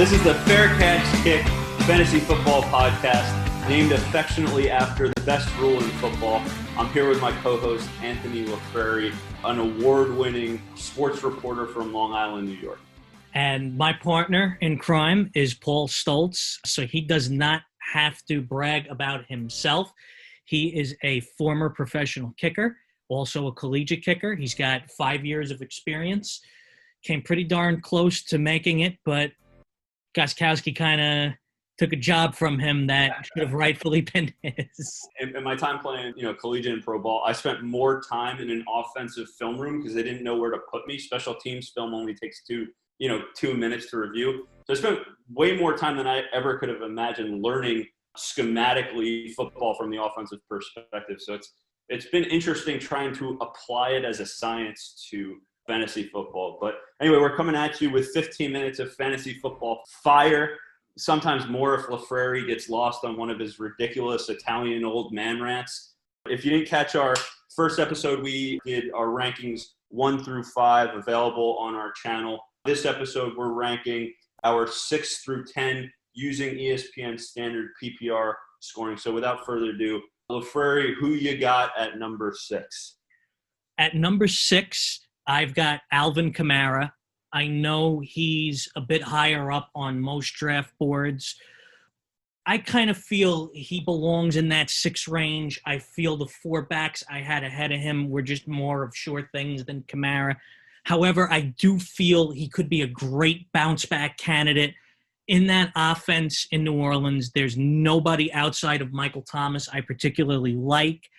This is the Fair Catch Kick Fantasy Football Podcast, named affectionately after the best rule in football. I'm here with my co-host, Anthony Lifrieri, an award-winning sports reporter from Long Island, New York. And my partner in crime is Paul Stoltz, so he does not have to brag about himself. He is a former professional kicker, also a collegiate kicker. He's got 5 years of experience. Came pretty darn close to making it, but Gostkowski kind of took a job from him that should have rightfully been his. In my time playing, collegiate and pro ball, I spent more time in an offensive film room because they didn't know where to put me. Special teams film only takes 2 minutes to review. So I spent way more time than I ever could have imagined learning schematically football from the offensive perspective. So it's been interesting trying to apply it as a science to fantasy football. But anyway, we're coming at you with 15 minutes of fantasy football fire. Sometimes more if Lifrieri gets lost on one of his ridiculous Italian old man rants. If you didn't catch our first episode, we did our rankings 1 through 5 available on our channel. This episode, we're ranking our 6 through 10 using ESPN standard PPR scoring. So without further ado, Lifrieri, who you got at number 6? At number 6, I've got Alvin Kamara. I know he's a bit higher up on most draft boards. I kind of feel he belongs in that 6 range. I feel the 4 backs I had ahead of him were just more of sure things than Kamara. However, I do feel he could be a great bounce-back candidate. In that offense in New Orleans, there's nobody outside of Michael Thomas I particularly like.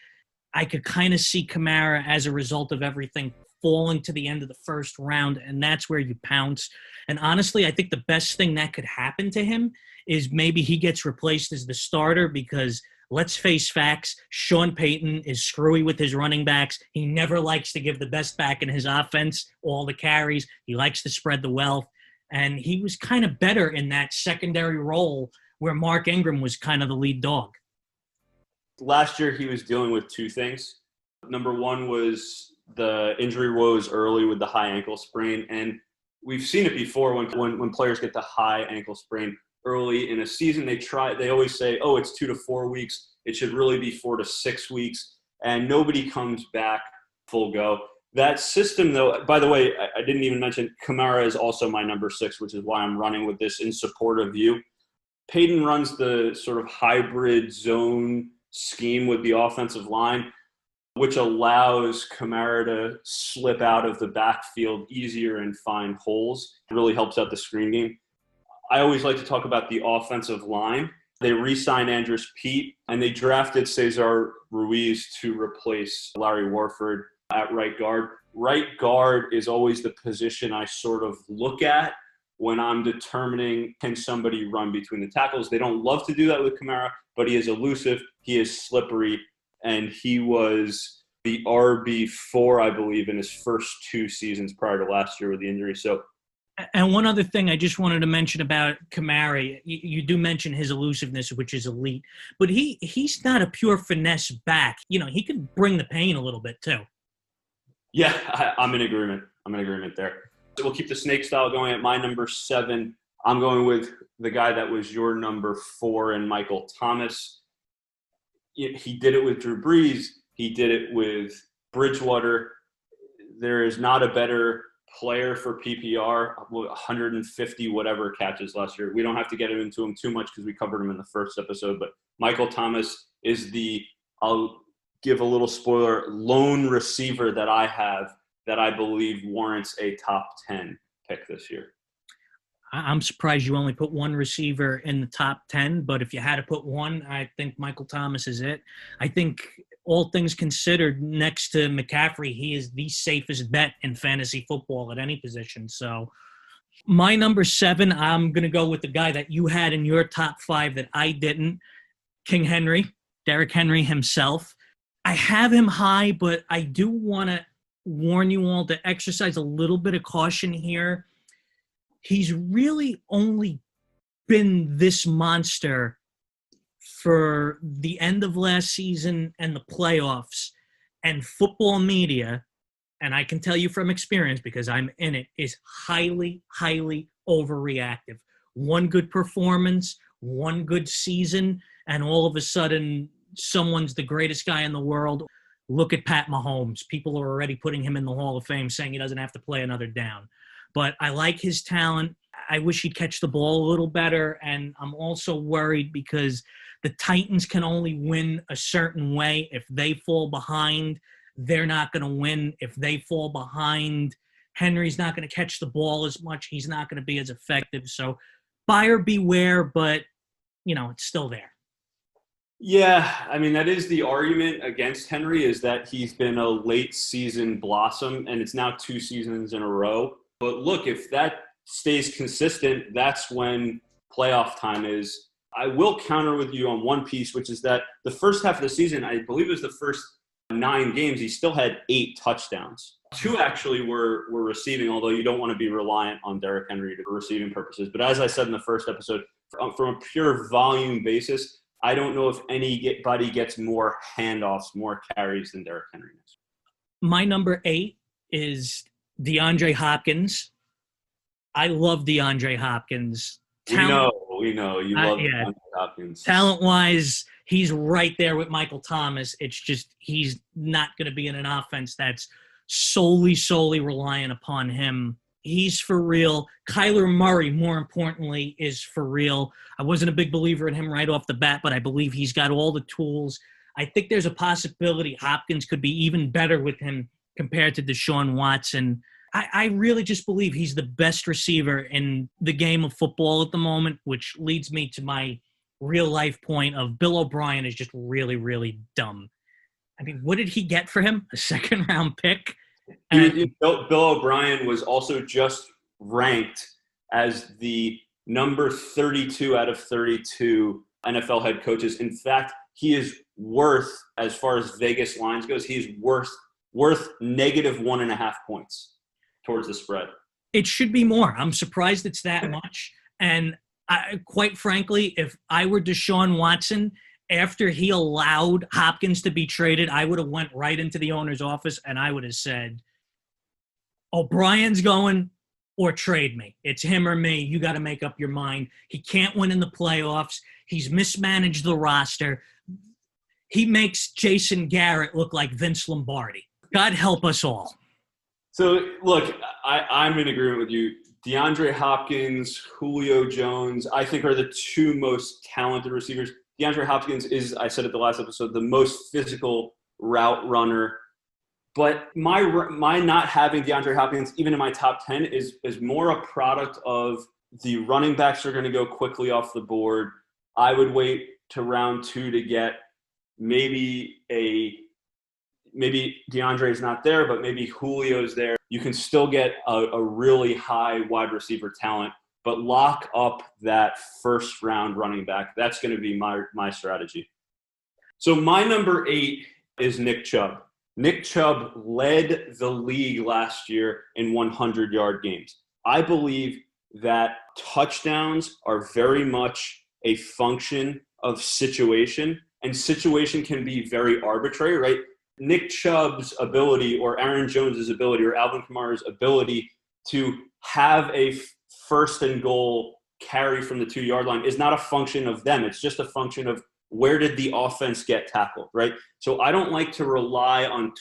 I could kind of see Kamara, as a result of everything, falling to the end of the first round, and that's where you pounce. And honestly, I think the best thing that could happen to him is maybe he gets replaced as the starter because, let's face facts, Sean Payton is screwy with his running backs. He never likes to give the best back in his offense all the carries. He likes to spread the wealth. And he was kind of better in that secondary role where Mark Ingram was kind of the lead dog. Last year, he was dealing with 2 things. Number 1 was the injury woes early with the high ankle sprain. And we've seen it before when players get the high ankle sprain early in a season. They always say, oh, it's 2 to 4 weeks. It should really be 4 to 6 weeks. And nobody comes back full go. That system, though, by the way, I didn't even mention Kamara is also my number 6, which is why I'm running with this in support of you. Payton runs the sort of hybrid zone scheme with the offensive line, which allows Kamara to slip out of the backfield easier and find holes. It really helps out the screen game. I always like to talk about the offensive line. They re-signed Andres Pete, and they drafted Cesar Ruiz to replace Larry Warford at right guard. Right guard is always the position I sort of look at when I'm determining, can somebody run between the tackles? They don't love to do that with Kamara, but he is elusive, he is slippery, and he was the RB4, I believe, in his first 2 seasons prior to last year with the injury. So, and one other thing I just wanted to mention about Kamara, you do mention his elusiveness, which is elite, but he's not a pure finesse back. He could bring the pain a little bit too. Yeah, I'm in agreement. There. So we'll keep the snake style going at my number 7. I'm going with the guy that was your number 4 in Michael Thomas. He did it with Drew Brees. He did it with Bridgewater. There is not a better player for PPR, 150 whatever catches last year. We don't have to get into him too much because we covered him in the first episode, but Michael Thomas is I'll give a little spoiler, lone receiver that I have that I believe warrants a top 10 pick this year. I'm surprised you only put 1 receiver in the top 10, but if you had to put 1, I think Michael Thomas is it. I think all things considered, next to McCaffrey, he is the safest bet in fantasy football at any position. So my number 7, I'm going to go with the guy that you had in your top 5 that I didn't, King Henry, Derrick Henry himself. I have him high, but I do want to warn you all to exercise a little bit of caution here. He's really only been this monster for the end of last season and the playoffs, and football media, and I can tell you from experience because I'm in it, is highly, highly overreactive. one good performance, one good season, and all of a sudden someone's the greatest guy in the world. Look at Pat Mahomes. People are already putting him in the Hall of Fame, saying he doesn't have to play another down. But I like his talent. I wish he'd catch the ball a little better, and I'm also worried because the Titans can only win a certain way. If they fall behind, they're not going to win. If they fall behind, Henry's not going to catch the ball as much. He's not going to be as effective. So buyer beware, but, it's still there. Yeah, I mean, that is the argument against Henry, is that he's been a late season blossom, and it's now 2 seasons in a row. But look, if that stays consistent, that's when playoff time is. I will counter with you on one piece, which is that the first half of the season, I believe it was the first 9 games, he still had 8 touchdowns. 2 actually were receiving, although you don't want to be reliant on Derrick Henry for receiving purposes. But as I said in the first episode, from a pure volume basis, I don't know if anybody gets more handoffs, more carries than Derrick Henry does. My number 8 is DeAndre Hopkins. I love DeAndre Hopkins. We know. You love DeAndre Hopkins. Talent-wise, he's right there with Michael Thomas. It's just he's not going to be in an offense that's solely reliant upon him. He's for real. Kyler Murray, more importantly, is for real. I wasn't a big believer in him right off the bat, but I believe he's got all the tools. I think there's a possibility Hopkins could be even better with him compared to Deshaun Watson. I really just believe he's the best receiver in the game of football at the moment, which leads me to my real-life point of Bill O'Brien is just really, really dumb. I mean, what did he get for him? A second-round pick? Bill O'Brien was also just ranked as the number 32 out of 32 NFL head coaches. In fact, he is worth, as far as Vegas lines goes, he's worth -1.5 points towards the spread. It should be more. I'm surprised it's that much. And quite frankly, if I were Deshaun Watson, after he allowed Hopkins to be traded, I would have went right into the owner's office and I would have said, O'Brien's going or trade me. It's him or me. You got to make up your mind. He can't win in the playoffs. He's mismanaged the roster. He makes Jason Garrett look like Vince Lombardi. God help us all. So, look, I'm in agreement with you. DeAndre Hopkins, Julio Jones, I think are the 2 most talented receivers. DeAndre Hopkins is, I said at the last episode, the most physical route runner. But my not having DeAndre Hopkins, even in my top 10, is more a product of the running backs are going to go quickly off the board. I would wait to round 2 to get maybe DeAndre's not there, but maybe Julio's there. You can still get a really high wide receiver talent, but lock up that first round running back. That's going to be my strategy. So my number 8 is Nick Chubb. Nick Chubb led the league last year in 100-yard games. I believe that touchdowns are very much a function of situation, and situation can be very arbitrary, right? Nick Chubb's ability or Aaron Jones's ability or Alvin Kamara's ability to have a first and goal carry from the 2-yard line is not a function of them. It's just a function of where did the offense get tackled, right? So I don't like to rely on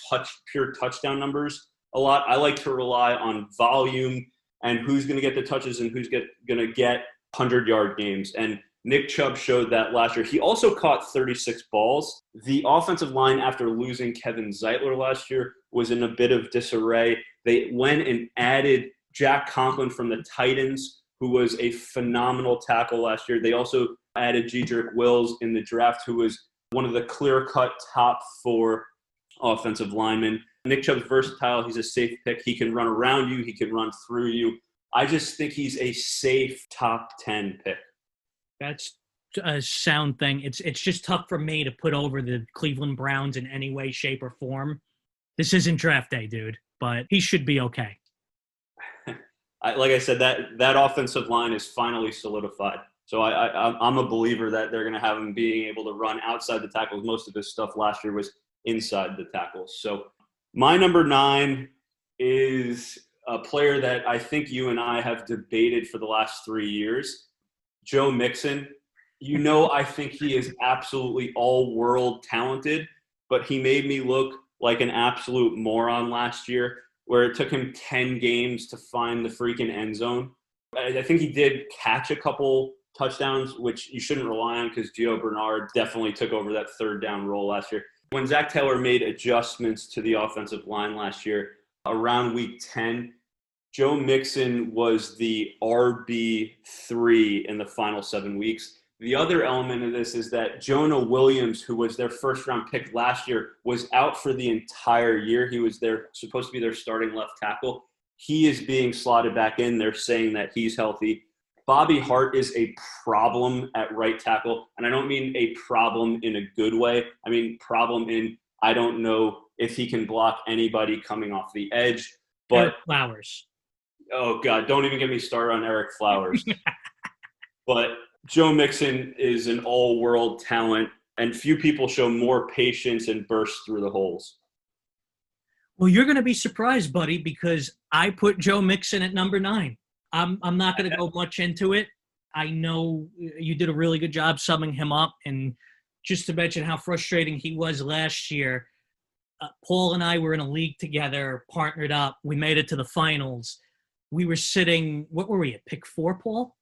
pure touchdown numbers a lot. I like to rely on volume and who's going to get the touches and who's going to get 100-yard games. And Nick Chubb showed that last year. He also caught 36 balls. The offensive line, after losing Kevin Zeitler last year, was in a bit of disarray. They went and added Jack Conklin from the Titans, who was a phenomenal tackle last year. They also added Jedrick Wills in the draft, who was one of the clear-cut top 4 offensive linemen. Nick Chubb's versatile. He's a safe pick. He can run around you. He can run through you. I just think he's a safe top 10 pick. That's a sound thing. It's just tough for me to put over the Cleveland Browns in any way, shape, or form. This isn't draft day, dude, but he should be okay. Like I said, that offensive line is finally solidified. So I'm a believer that they're going to have him being able to run outside the tackles. Most of his stuff last year was inside the tackles. So my number 9 is a player that I think you and I have debated for the last 3 years. Joe Mixon. I think he is absolutely all-world talented, but he made me look like an absolute moron last year, where it took him 10 games to find the freaking end zone. I think he did catch a couple touchdowns, which you shouldn't rely on because Gio Bernard definitely took over that third down role last year. When Zach Taylor made adjustments to the offensive line last year, around week 10, Joe Mixon was the RB3 in the final 7 weeks. The other element of this is that Jonah Williams, who was their first-round pick last year, was out for the entire year. He was supposed to be their starting left tackle. He is being slotted back in. They're saying that he's healthy. Bobby Hart is a problem at right tackle, and I don't mean a problem in a good way. I mean problem in I don't know if he can block anybody coming off the edge. But Eric Flowers. Oh, God, don't even get me started on Eric Flowers. But Joe Mixon is an all-world talent, and few people show more patience and burst through the holes. Well, you're going to be surprised, buddy, because I put Joe Mixon at number 9. I'm not going to go much into it. I know you did a really good job summing him up, and just to mention how frustrating he was last year, Paul and I were in a league together, partnered up. We made it to the finals. We were sitting – what were we, at pick 4, Paul?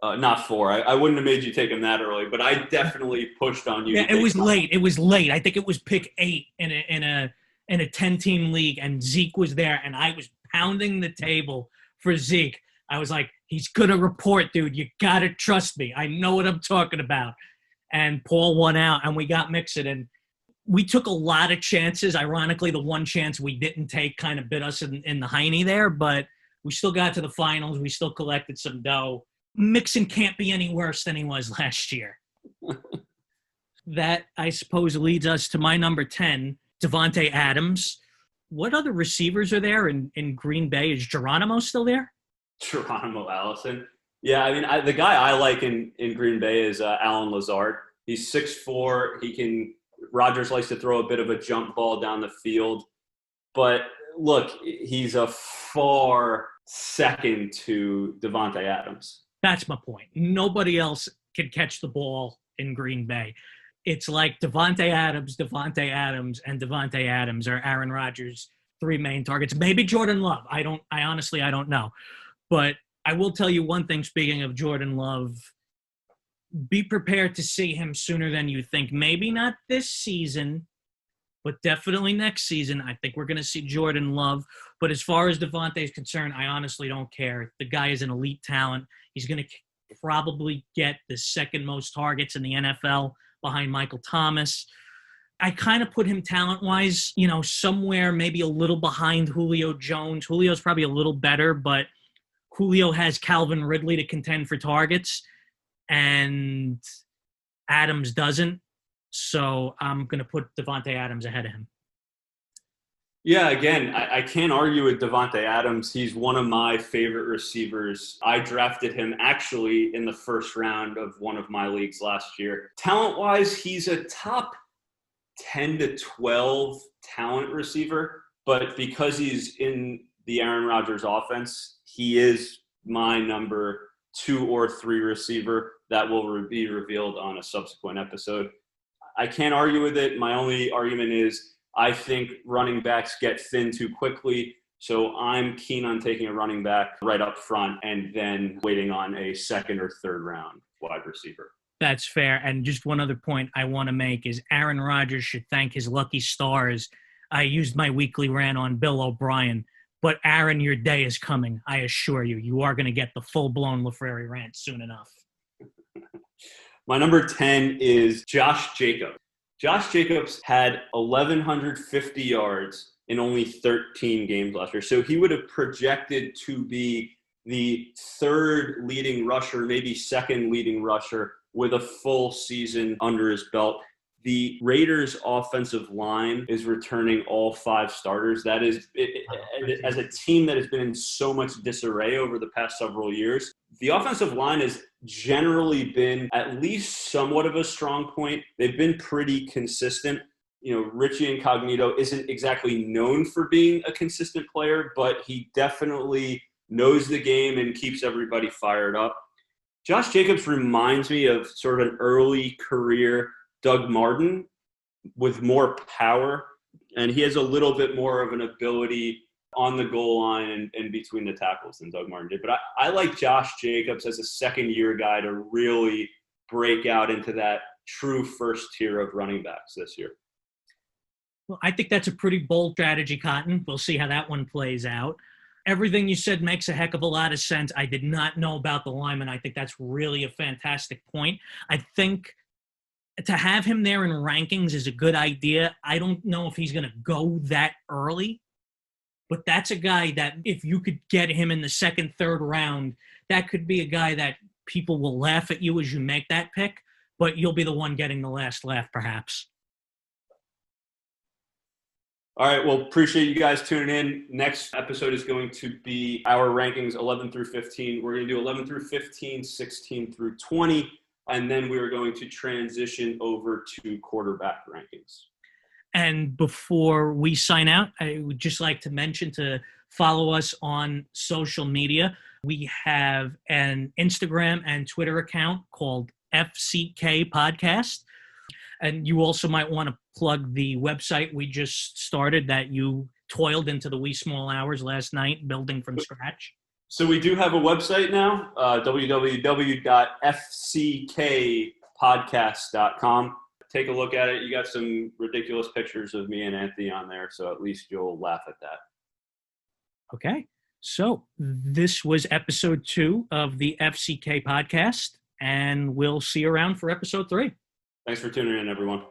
Not 4. I wouldn't have made you take him that early, but I definitely pushed on you. Yeah, it was late. It was late. I think it was pick 8 in a 10-team league, and Zeke was there, and I was pounding the table for Zeke. I was like, he's going to report, dude. You got to trust me. I know what I'm talking about. And Paul won out, and we got Mixon, and we took a lot of chances. Ironically, the one chance we didn't take kind of bit us in the hiney there, but we still got to the finals. We still collected some dough. Mixon can't be any worse than he was last year. That, I suppose, leads us to my number 10, Davante Adams. What other receivers are there in Green Bay? Is Geronimo still there? Geronimo Allison. Yeah, I mean, the guy I like in Green Bay is Alan Lazard. He's 6'4". Rodgers likes to throw a bit of a jump ball down the field. But, look, he's a far second to Davante Adams. That's my point. Nobody else can catch the ball in Green Bay. It's like Davante Adams, and Davante Adams are Aaron Rodgers' 3 main targets. Maybe Jordan Love. I honestly don't know. But I will tell you one thing, speaking of Jordan Love, be prepared to see him sooner than you think. Maybe not this season, but definitely next season. I think we're going to see Jordan Love. But as far as Davante is concerned, I honestly don't care. The guy is an elite talent. He's going to probably get the second most targets in the NFL behind Michael Thomas. I kind of put him talent-wise, somewhere maybe a little behind Julio Jones. Julio's probably a little better, but Julio has Calvin Ridley to contend for targets, and Adams doesn't. So I'm going to put Davante Adams ahead of him. Yeah, again, I can't argue with Davante Adams. He's one of my favorite receivers. I drafted him actually in the first round of one of my leagues last year. Talent-wise, he's a top 10 to 12 talent receiver, but because he's in the Aaron Rodgers offense, he is my number 2 or 3 receiver that will be revealed on a subsequent episode. I can't argue with it. My only argument is I think running backs get thin too quickly, so I'm keen on taking a running back right up front and then waiting on a second or third round wide receiver. That's fair. And just one other point I want to make is Aaron Rodgers should thank his lucky stars. I used my weekly rant on Bill O'Brien, but Aaron, your day is coming. I assure you, you are going to get the full-blown Lifrieri rant soon enough. My number 10 is Josh Jacobs. Josh Jacobs had 1,150 yards in only 13 games last year. So he would have projected to be the 3rd leading rusher, maybe 2nd leading rusher with a full season under his belt. The Raiders' offensive line is returning all 5 starters. That is, as a team that has been in so much disarray over the past several years, the offensive line has generally been at least somewhat of a strong point. They've been pretty consistent. Richie Incognito isn't exactly known for being a consistent player, but he definitely knows the game and keeps everybody fired up. Josh Jacobs reminds me of sort of an early career Doug Martin with more power, and he has a little bit more of an ability on the goal line and between the tackles than Doug Martin did. But I like Josh Jacobs as a second-year guy to really break out into that true first tier of running backs this year. Well, I think that's a pretty bold strategy, Cotton. We'll see how that one plays out. Everything you said makes a heck of a lot of sense. I did not know about the lineman. I think that's really a fantastic point. I think to have him there in rankings is a good idea. I don't know if he's going to go that early, but that's a guy that if you could get him in the second, third round, that could be a guy that people will laugh at you as you make that pick, but you'll be the one getting the last laugh perhaps. All right, well, appreciate you guys tuning in. Next episode is going to be our rankings 11 through 15. We're going to do 11 through 15, 16 through 20, and then we're going to transition over to quarterback rankings. And before we sign out, I would just like to mention to follow us on social media. We have an Instagram and Twitter account called FCK Podcast. And you also might want to plug the website we just started that you toiled into the wee small hours last night building from scratch. So we do have a website now, www.fckpodcast.com. Take a look at it. You got some ridiculous pictures of me and Anthony on there, so at least you'll laugh at that. Okay. So this was episode 2 of the FCK Podcast, and we'll see you around for episode 3. Thanks for tuning in, everyone.